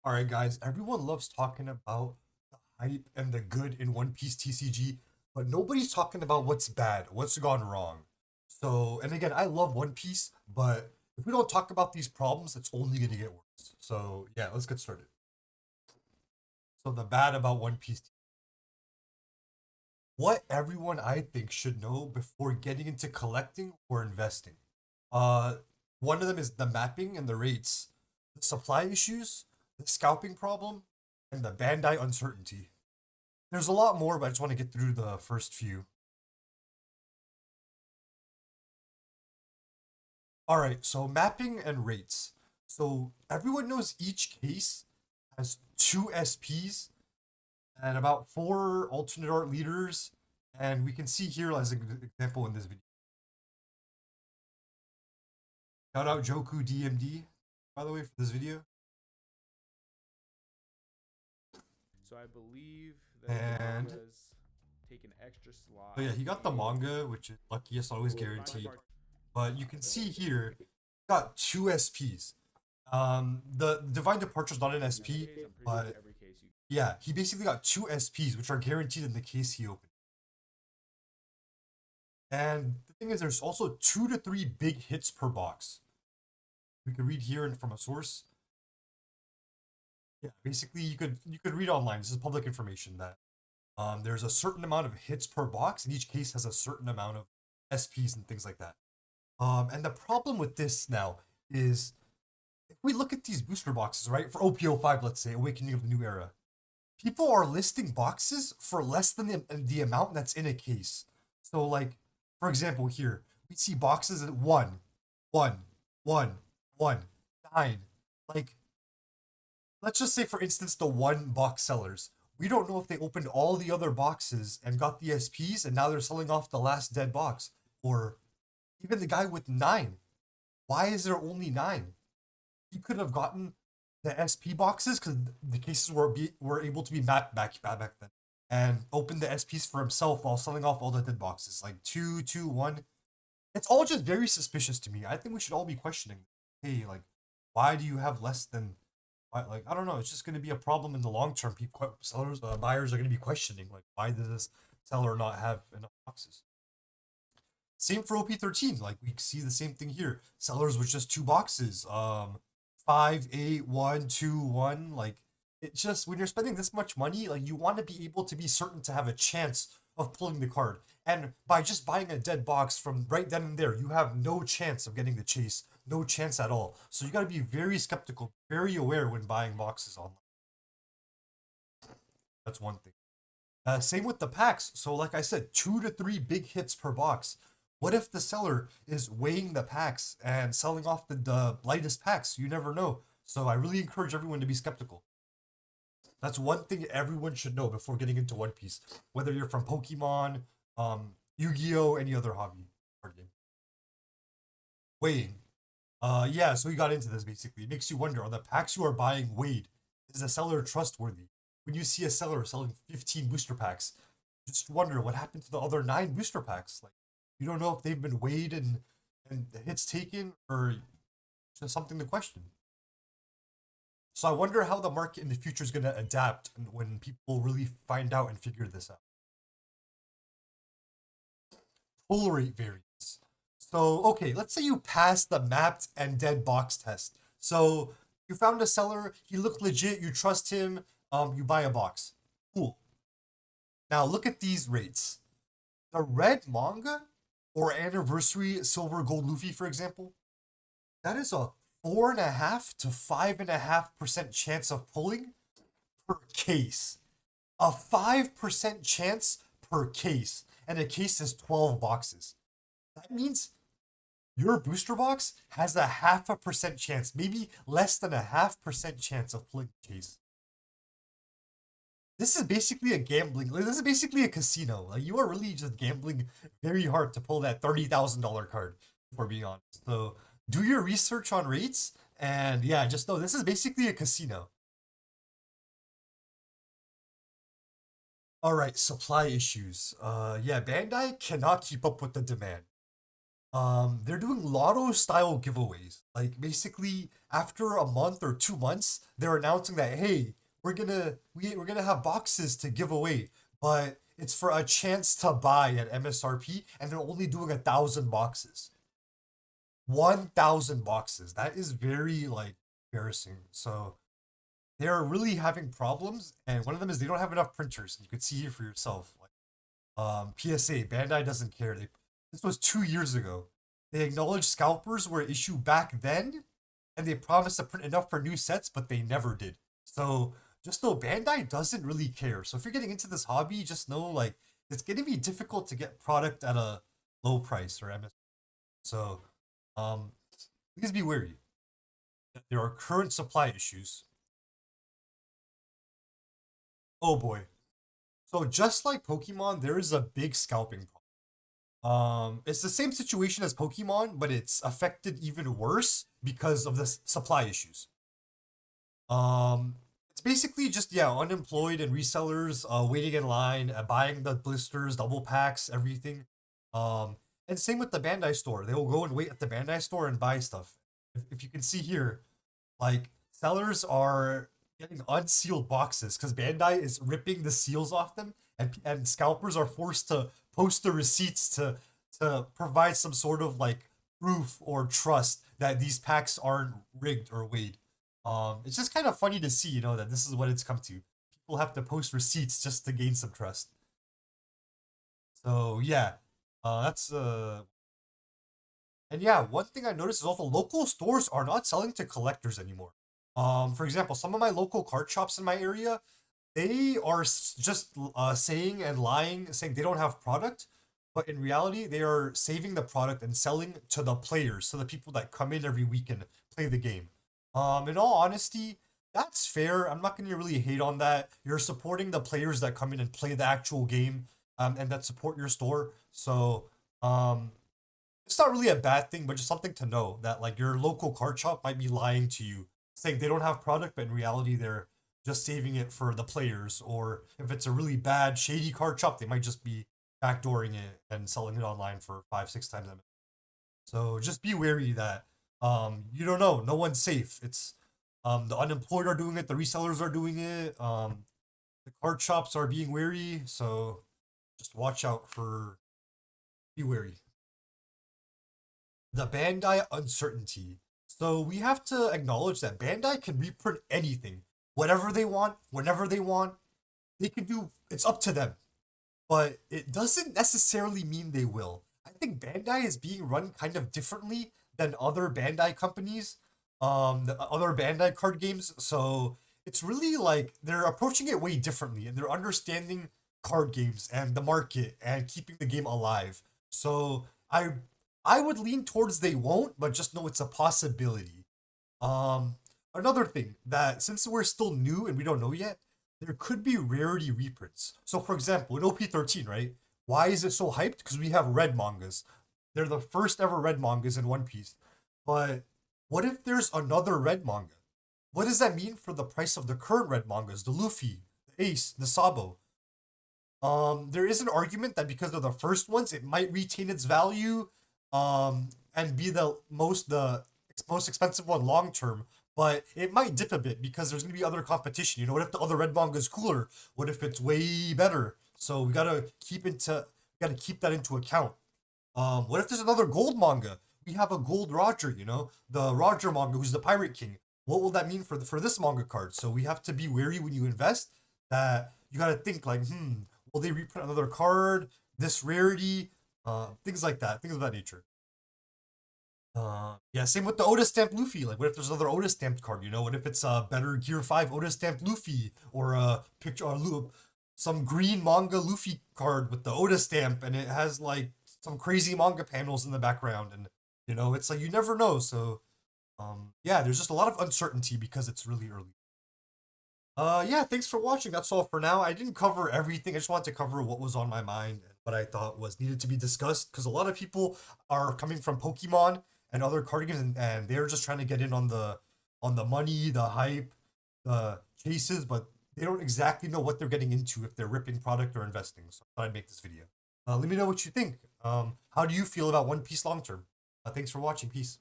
All right, guys, everyone loves talking about the hype and the good in One Piece TCG, but nobody's talking about what's bad, what's gone wrong. So, and again, I love One Piece, but if we don't talk about these problems, it's only going to get worse. So, yeah, let's get started. So, the bad about One Piece. What everyone I think should know before getting into collecting or investing. Uh, One of them is the mapping and the rates, the supply issues, the scalping problem, and the Bandai uncertainty. There's a lot more, but I just want to get through the first few. All right, so mapping and rates. So everyone knows each case has two SPs and about four alternate art leaders, and we can see here as an example in this video. Shout out Joku DMD, by the way, for this video. So I believe that the And mangas take an extra slot so yeah, he got the in manga, which is luckiest, always Divine guaranteed. Card. But you can see here, got two SPs. The Divine Departure is not an In this SP, case, I'm pretty sure but every case you. yeah, he basically got two SPs, which are guaranteed in the case he opened. And the thing is, there's also 2 to 3 big hits per box. We could read here and from a source. Yeah, basically you could read online. This is public information that there's a certain amount of hits per box, and each case has a certain amount of SPs and things like that. And the problem with this now is if we look at these booster boxes, right, for OPO5, let's say, Awakening of the New Era, people are listing boxes for less than the amount that's in a case. So, like, for example, here, we see boxes at 1, 1, 1, 9. Like, let's just say, for instance, the one box sellers. We don't know if they opened all the other boxes and got the SPs and now they're selling off the last dead box. Or even the guy with 9. Why is there only 9? He could have gotten the SP boxes because the cases were able to be mapped back then, and opened the SPs for himself while selling off all the dead boxes like 2, 2, 1. It's all just very suspicious to me. I think we should all be questioning. Hey, like, why do you have less than? Why, like, I don't know. It's just going to be a problem in the long term. People, sellers, buyers are going to be questioning like, why does this seller not have enough boxes? Same for OP13. Like we see the same thing here. Sellers with just two boxes. 5, 8, 1, 2, 1. Like it's just when you're spending this much money, like you want to be able to be certain to have a chance of pulling the card. And by just buying a dead box from right then and there, you have no chance of getting the chase. No chance at all. So you gotta be very skeptical, very aware when buying boxes online. That's one thing. Same with the packs. So, like I said, 2 to 3 big hits per box. What if the seller is weighing the packs and selling off the lightest packs? You never know. So, I really encourage everyone to be skeptical. That's one thing everyone should know before getting into One Piece, whether you're from Pokemon, Yu-Gi-Oh, any other hobby card game. Weighing. Yeah, so you got into this basically. It makes you wonder, are the packs you are buying weighed? Is the seller trustworthy? When you see a seller selling 15 booster packs, just wonder what happened to the other 9 booster packs. Like you don't know if they've been weighed and the hits taken or just something to question. So I wonder how the market in the future is going to adapt when people really find out and figure this out. Pull rate variance. So, okay, let's say you pass the mapped and dead box test. So, you found a seller, he looked legit, you trust him, you buy a box. Cool. Now, look at these rates. The red manga or anniversary silver gold Luffy, for example, that is a 4.5 to 5.5% chance of pulling per case. A 5% chance per case. And a case is 12 boxes. That means your booster box has a 0.5% chance, maybe less than a 0.5% chance of pulling the case. This is basically a gambling. Like, this is basically a casino. Like you are really just gambling very hard to pull that $30,000 card. For being honest, so do your research on rates, and yeah, just know this is basically a casino. All right, supply issues. Yeah, Bandai cannot keep up with the demand. they're doing lotto style giveaways. Like basically after a month or 2 months, they're announcing that hey, we're gonna have boxes to give away, but it's for a chance to buy at MSRP, and they're only doing 1,000 boxes. 1,000 boxes. That is very like embarrassing. So they're really having problems, and one of them is they don't have enough printers. You could see here for yourself. Like PSA, Bandai doesn't care. This was 2 years ago. They acknowledged scalpers were an issue back then, and they promised to print enough for new sets, but they never did. So just know Bandai doesn't really care. So if you're getting into this hobby, just know like it's gonna be difficult to get product at a low price or MS. So um please be wary that there are current supply issues. Oh boy. So just like Pokemon, there is a big scalping problem. It's the same situation as Pokemon, but it's affected even worse because of the supply issues. It's basically just yeah, unemployed and resellers waiting in line, buying the blisters, double packs, everything. And same with the Bandai store. They will go and wait at the Bandai store and buy stuff. If you can see here, like sellers are getting unsealed boxes because Bandai is ripping the seals off them, and scalpers are forced to post the receipts to provide some sort of like proof or trust that these packs aren't rigged or weighed. It's just kind of funny to see, that this is what it's come to. People have to post receipts just to gain some trust. So yeah, that's and yeah, one thing I noticed is also local stores are not selling to collectors anymore. For example, some of my local card shops in my area, they are just saying and lying, saying they don't have product, but in reality, they are saving the product and selling to the players, to the people that come in every week and play the game. In all honesty, that's fair. I'm not going to really hate on that. You're supporting the players that come in and play the actual game, and that support your store. So, it's not really a bad thing, but just something to know that like your local card shop might be lying to you, saying they don't have product, but in reality they're just saving it for the players. Or if it's a really bad shady card shop, they might just be backdooring it and selling it online for 5, 6 times that. So just be wary that you don't know, no one's safe. It's the unemployed are doing it, the resellers are doing it, the card shops are being wary. So just watch out for, be wary. The Bandai uncertainty. So we have to acknowledge that Bandai can reprint anything, whatever they want, whenever they want. They can do. It's up to them, but it doesn't necessarily mean they will. I think Bandai is being run kind of differently than other Bandai companies, the other Bandai card games. So it's really like they're approaching it way differently, and they're understanding card games and the market and keeping the game alive. So I would lean towards they won't, but just know it's a possibility. Um, Another thing that since we're still new and we don't know yet, there could be rarity reprints. So for example, in OP13, right? Why is it so hyped? Because we have red mangas. They're the first ever red mangas in One Piece. But what if there's another red manga? What does that mean for the price of the current red mangas? The Luffy, the Ace, the Sabo. There is an argument that because of the first ones, it might retain its value, and be the most expensive one long term. But it might dip a bit because there's gonna be other competition. What if the other red manga is cooler? What if it's way better? So we gotta keep that into account. What if there's another gold manga? We have a gold Roger, the Roger manga, who's the Pirate King. What will that mean for this manga card? So we have to be wary when you invest. That you gotta think like, will they reprint another card? This rarity, things like that, things of that nature. Yeah, same with the Oda stamped Luffy. Like, what if there's another Oda stamped card? What if it's a better Gear 5 Oda stamped Luffy, or a picture, or some green manga Luffy card with the Oda stamp, and it has like some crazy manga panels in the background, and it's like you never know. So, yeah, there's just a lot of uncertainty because it's really early. Yeah, thanks for watching. That's all for now. I didn't cover everything. I just wanted to cover what was on my mind and what I thought was needed to be discussed because a lot of people are coming from Pokemon and other card games, and they're just trying to get in on the money, the hype, the chases, but they don't exactly know what they're getting into if they're ripping product or investing. So I thought I'd make this video. Let me know what you think. How do you feel about One Piece long term? Thanks for watching. Peace.